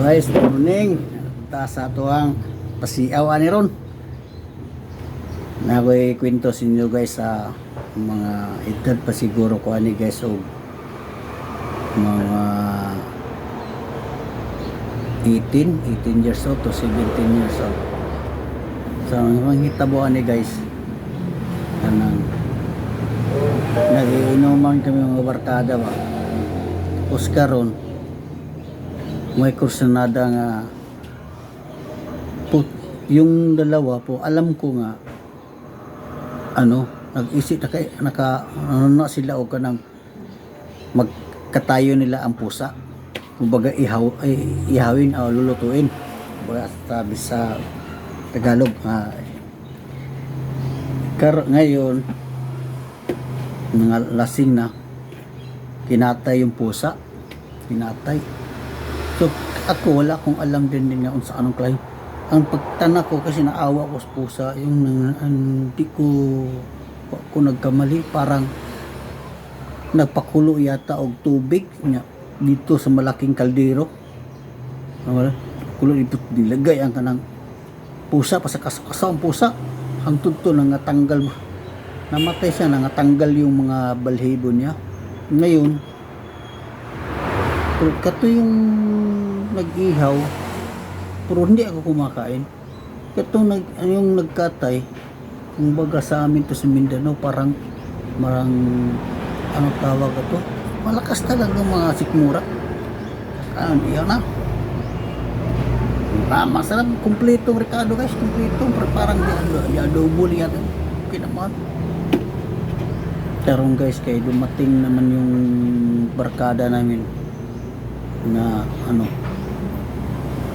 Guys, morning. Ta sa tuang pasiaw ani ron. Nakoy kwento sa inyo guys sa mga edad pa siguro ko ani guys og mga 18 years old to 17 years old. So mga hitabo ani guys. Anang nagiinuman kami mga barkada ba. Oscaron may kursunada nga po, yung dalawa po alam ko nga nag-isip na sila o kanang magkatayo nila ang pusa, kumbaga ihawin o lulutuin, kumbaga sabi sa Tagalog. Ngayon mga lasing na kinatay yung pusa, so ako wala akong alam din nga kung sa anong klase. Ang pagtana ko kasi naawa ko sa pusa, yung hindi ko nagkamali, parang nagpakulo yata og tubig niya dito sa malaking kaldero. Kulo dito dilagay ang kanang pusa, pasakasa ang pusa hangtod to nangatanggal, namatay siya, nangatanggal yung mga balhibo niya. Ngayon kato yung nag-ihaw, pero hindi ako kumakain. Kato yung nagkatay, kumbaga sa amin to sa Mindanao, parang ano tawag ito, malakas talaga mga sikmura. Iyan na. Masarap, kumpletong Ricardo guys, kumpletong, parang di adobo liyan. Okay naman. Tarong guys, kay dumating naman yung barkada namin na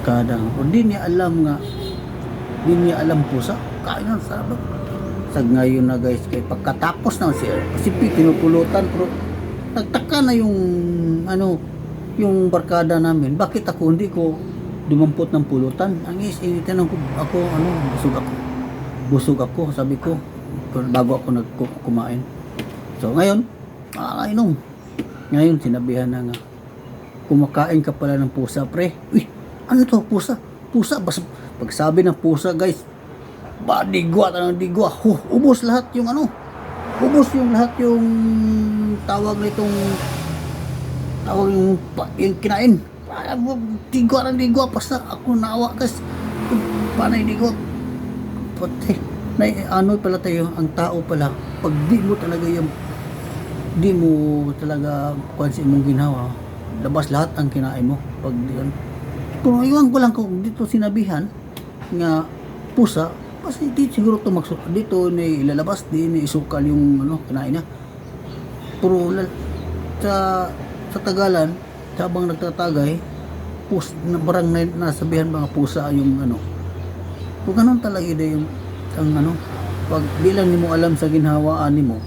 kada hindi niya alam pusa kain ang sarap sa ngayon na guys. Kay pagkatapos na siya kasi pinupulutan, pero nagtaka na yung barkada namin, bakit ako hindi ko dumampot ng pulutan. Ang tinanong ko ako, busog ako, sabi ko bago ako kumain. So ngayon ngayon sinabihan na nga, kumakain ka pala ng pusa pre. Uy, ano to, pusa? Basta pagsabi ng pusa guys, digwa. Ubos lahat yung lahat yung tawag yung kinain. Digwa, basta ako naawa guys. Panay digwa. Pati, pala tayo, ang tao pala, pag di mo talaga kwansi mong ginawa, labas lahat ang kinain mo. Pag diyan, kung iwan ko lang kung dito sinabihan nga pusa, kasi di siguro ito dito ni ilalabas, di ni isukal yung kinain niya. Pero sa Tagalan, habang nagtatagay, barang nasabihan mga pusa yung kung ganun talaga yung pag bilang ni mo alam sa ginhawaan ni mo,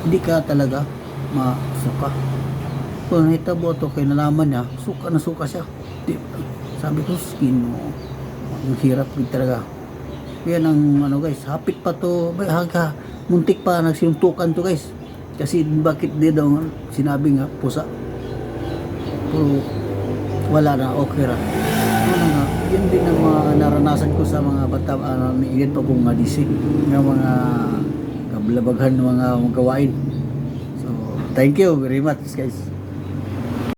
hindi ka talaga masuka. Kung hitabo to kay nalaman niya, suka siya. Sabi ko, skin mo, ang hirap talaga. Yan ang guys, hapit pa to, muntik pa nagsinuntukan to guys. Kasi bakit di daw sinabi nga pusa, pero wala na, okay ra. Yun din ang mga naranasan ko sa mga bata, yan pa kong madisig ng mga kablabaghan ng mga gawain. So thank you very much guys.